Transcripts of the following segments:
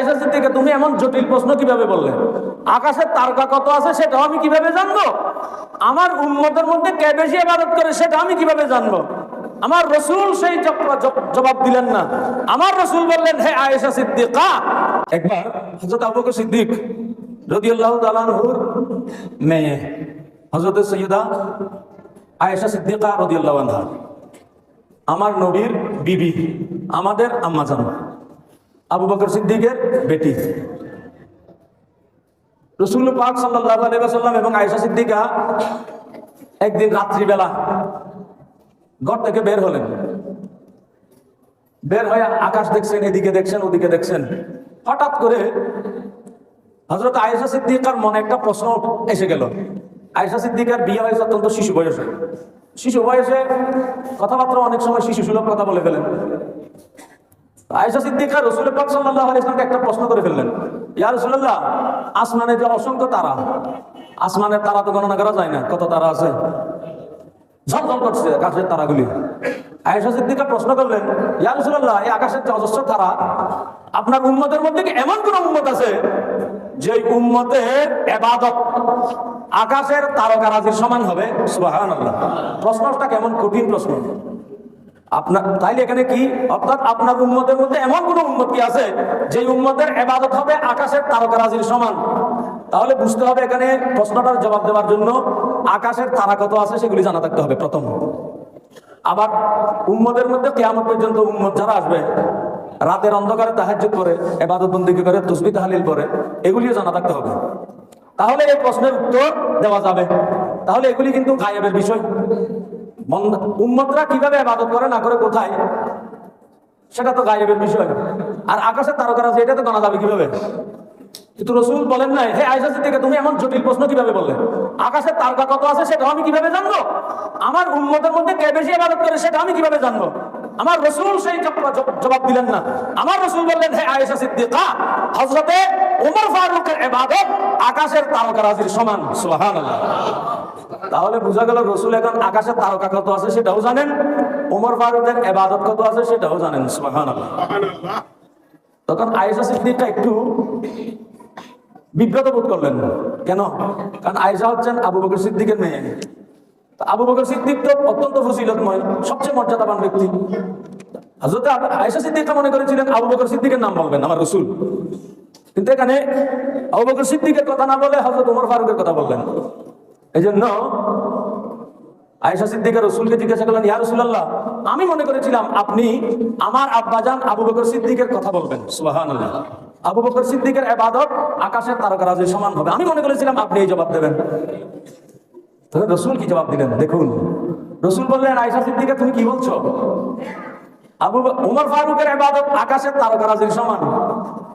আয়েশা সিদ্দিকা তুমি এমন জটিল প্রশ্ন কিভাবে বললে? আকাশের তারকা কত আছে সেটাও আমি কিভাবে জানবো? আমার উম্মতের মধ্যে কে বেশি ইবাদত করে সেটা আমি কিভাবে জানবো? আমার রাসূল সেই জবাব দিলেন না। আমার রাসূল বললেন, হে আয়েশা সিদ্দিকা। একবার হযরত আবু বকর সিদ্দিক রাদিয়াল্লাহু তাআলা আনহুর মেয়ে হযরত সাইয়্যিদা আয়েশা সিদ্দিকা রাদিয়াল্লাহু আনহা, আমার নবীর বিবি, আমাদের আম্মা জান, আবু বকর সিদ্দিকের বেটি, রাসূল পাক সাল্লাল্লাহু আলাইহি ওয়াসাল্লাম এবং আয়েশা সিদ্দিকা একদিন রাত্রিবেলা ঘর থেকে বের হলেন। বের হয়ে আকাশ দেখছেন, এদিকে দেখছেন, ওদিকে দেখছেন। হঠাৎ করে হযরত আয়েশা সিদ্দিকার মনে একটা প্রশ্ন এসে গেল। আয়েশা সিদ্দিকার বিয়ে হয়েছে অত্যন্ত শিশু বয়সে। শিশু বয়সে কথাবার্তা অনেক সময় শিশু সুলভ কথা বলে ফেলেন। আয়েশা সিদ্দিকা রাসূল পাক সাল্লাল্লাহু আলাইহি ওয়াসাল্লামকে একটা প্রশ্ন করে ফেললেন, ইয়া রাসূলুল্লাহ, আসমানে যে অসংখ্য তারা, আসমানের তারা তো গণনা করা যায় না, কত তারা আছে, ঝলঝল করছে আকাশের তারাগুলি। আয়েশা সিদ্দিকা প্রশ্ন করলেন, ইয়া রাসূলুল্লাহ, এই আকাশের যে অজস্র তারা, আপনার উম্মতের মধ্যে কি এমন কোন উম্মত আছে যে উম্মতের ইবাদত আকাশের তারকারাজির সমান হবে? সুবহানাল্লাহ। প্রশ্নটা কেমন কঠিন প্রশ্ন। আপনার তাইলে এখানে কি অর্থাৎ আপনার উম্মতের মধ্যে এমন কোন উম্মত কি আছে যে উম্মতের ইবাদত হবে আকাশের তারকারাজির সমান? তাহলে বুঝতে হবে এখানে প্রশ্নটার জবাব দেওয়ার জন্য আকাশের তারা কত আছে সেগুলি জানা থাকতে হবে প্রথম। আবার উম্মতের মধ্যে কিয়ামত পর্যন্ত উম্মত যারা আসবে, রাতের অন্ধকারে তাহাজ্জুদ করে, ইবাদত বন্দেগী করে, তাসবিহ তাহলিল করে, এগুলিও জানা থাকতে হবে। তাহলে এই প্রশ্নের উত্তর দেওয়া যাবে। তাহলে এগুলি কিন্তু গায়েবের বিষয়। উম্মতরা কিভাবে ইবাদত করে না করে কোথায়, সেটা তো গায়েবের বিষয়। আর আকাশের তারকারাজি এটা তো জানা যাবে কিভাবে? কিন্তু রাসূল বলেন নাই, হে আয়েশা সিদ্দিকা তুমি এমন জটিল প্রশ্ন কিভাবে বললে? আকাশের তারকা কত আছে সেটাও আমি কিভাবে জানবো? আমার উম্মতের মধ্যে কে বেশি ইবাদত করে সেটা আমি কিভাবে জানবো? আমার রাসূল সেই জবাব দিলেন না। আমার রাসূল বললেন, হে আয়েশা সিদ্দিকা, হযরতে ওমর ফারুকের ইবাদত আকাশের তারকারাজির সমান। সুবহানাল্লাহ। তাহলে বোঝা গেল রাসূল এখন আকাশের তারকা কত আছে সেটাও জানেন, ওমর ফারুকের ইবাদত কত আছে সেটাও জানেন। সুবহানাল্লাহ। তখন আয়েশা সিদ্দিকা একটু বিব্রত বোধ করলেন। কেন? কারণ আয়েশা হচ্ছেন আবু বকর সিদ্দিকের মেয়ে। আবু বকর সিদ্দিক তো অত্যন্ত ফজিলতময়, সবচেয়ে মর্যাদাবান ব্যক্তি। হযরত আয়েশা সিদ্দিকা মনে করেছিলেন আবু বকর সিদ্দিকের নাম বলবেন আমার রাসূল, কিন্তু এখানে আবু বকর সিদ্দিকের কথা না বলে হযরত ওমর ফারুকের কথা বললেন। এই জন্য আয়েশা সিদ্দিকা রাসূলকে জিজ্ঞাসা করলেন, ইয়া রাসূলুল্লাহ, আমি মনে করেছিলাম আপনি আমার আব্বাজান আবু বকর সিদ্দিকের কথা বলবেন। সুবহানাল্লাহ। আবু বকর সিদ্দিকের ইবাদত আকাশের তারকারাজির সমান হবে, আমি মনে করেছিলাম আপনি এই জবাব দেবেন। তবে রাসূল কি জবাব দিলেন দেখুন। রাসূল বললেন, আয়েশা সিদ্দিকা তুমি কি বলছো? ওমর ফারুকের ইবাদত আকাশের তারকারাজির সমান,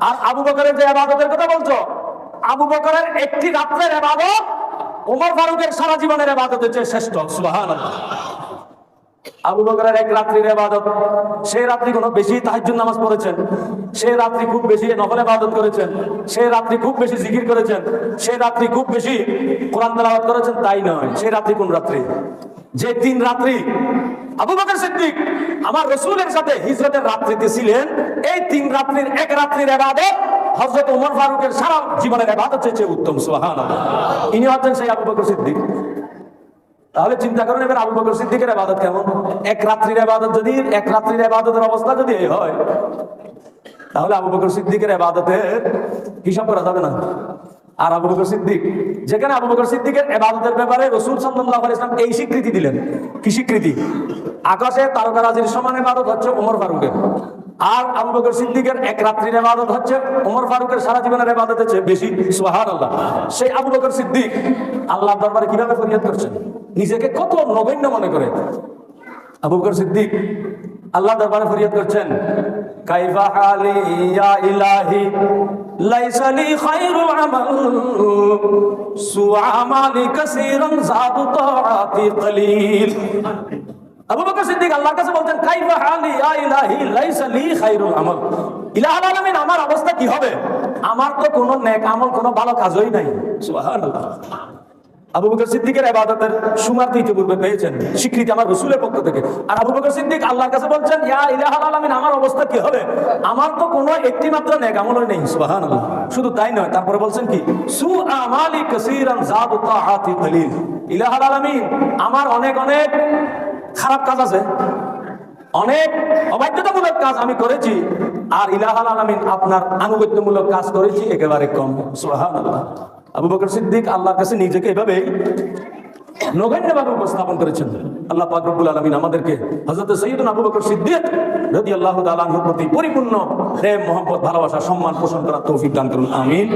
আর আবু বকরের যে ইবাদতের কথা বলছো, আবু বকরের একটি রাত্রের ইবাদত ওমর ফারুকের সারা জীবনের ইবাদতের চেয়ে শ্রেষ্ঠ। সুবহানাল্লাহ। আবু বকরের এক রাত্রির ইবাদত, সেই রাত্রি কোনো বেশি তাহাজ্জুদ নামাজ পড়েছেন, সেই রাত্রি খুব বেশি নফল ইবাদত করেছেন, সেই রাত্রি খুব বেশি জিকির করেছেন, সেই রাত্রি খুব বেশি কোরআন তেলাওয়াত করেছেন, তাই নয়। সেই রাত্রি কোন রাত্রি? যে 3 রাত্রি আবু বকর সিদ্দিক আমার রাসূলের সাথে হিজরতের রাত্রিতে ছিলেন, এই 3 রাত্রির এক রাত্রির ইবাদত হযরত ওমর ফারুকের সারা জীবনের ইবাদতের চেয়ে উত্তম। সুবহানাল্লাহ। ইনি হচ্ছেন সেই আবু বকর সিদ্দিক। তাহলে চিন্তা করেন এবার আবু বকর সিদ্দিকের ইবাদত কেমন। এক রাত্রির ইবাদত যদি, এক রাত্রির ইবাদতের অবস্থা যদি এই হয়, তাহলে আবু বকর সিদ্দিকের ইবাদতের হিসাব করা যাবে না। আর আবু বকর সিদ্দিক, যেখানে আবু বকর সিদ্দিকের ইবাদতের ব্যাপারে রাসূল সাল্লাল্লাহু আলাইহি ওয়াসাল্লাম এই স্বীকৃতি দিলেন। কি স্বীকৃতি? আকাশে তারকারাজির সমান ইবাদত হচ্ছে ওমর ফারুকের, আর আবু বকর সিদ্দিকের এক রাত্রির ইবাদত হচ্ছে ওমর ফারুকের সারা জীবনের ইবাদতের চেয়ে বেশি। সুবহানাল্লাহ। সেই আবু বকর সিদ্দিক আল্লাহর দরবারে কিভাবে ফরিয়াদ করছেন, নিজেকে কত নগণ্য মনে করে। আবু বকর সিদ্দিক আল্লাহর দরবারে ফরিয়াদ করছেন, কাইফা হালি ইয়া ইলাহি লাইসা লি খায়রুল আমাল সুআ আমালি কাসীরান যাদু তাআতি কলিল। আবু বকর সিদ্দিক আল্লাহর কাছে বলতেন, কাইফা হালি ইয়া ইলাহি লাইসা লি খায়রুল আমাল, ইলাহুল আলামিন আমার অবস্থা কি হবে? আমার তো কোনো নেক আমল, কোনো ভালো কাজই নাই। সুবহানাল্লাহ। আবু বকর সিদ্দিকের ইবাদতের সুমার তো ইতিপূর্বে পেয়েছেন, স্বীকৃতি আমার রাসূলের পক্ষ থেকে। আর আবু বকর সিদ্দিক আল্লাহর কাছে বলছেন, ইয়া ইলাহাল আলামিন, আমার অবস্থা কি হবে? আমার তো কোনো একটি মাত্র নেক আমল নেই। সুবহানাল্লাহ। শুধু তাই নয়, তারপরে বলছেন কি, সু আমালি কাসীরান যাদু তাআতি কলিল। ইলাহাল আলামিন, আমার অনেক অনেক খারাপ কাজ আছে, অনেক অবাধ্যতামূলক কাজ আমি করেছি, আর ইলাহাল আলামিন আপনার আনুগত্যমূলক কাজ করেছি একেবারে কম। সুবহানাল্লাহ। আবু বকর সিদ্দিক আল্লাহর কাছে নিজেকে এভাবে নগণ্যভাবে উপস্থাপন করেছেন। আল্লাহ পাক রব্বুল আলামিন আমাদেরকে হযরত সাইয়্যিদুনা আবু বকর সিদ্দিক রাদিয়াল্লাহু তাআলা আনহুর প্রতি পরিপূর্ণ প্রেম, মহব্বত, ভালোবাসা, সম্মান পোষণ করার তৌফিক দান করুন। আমিন।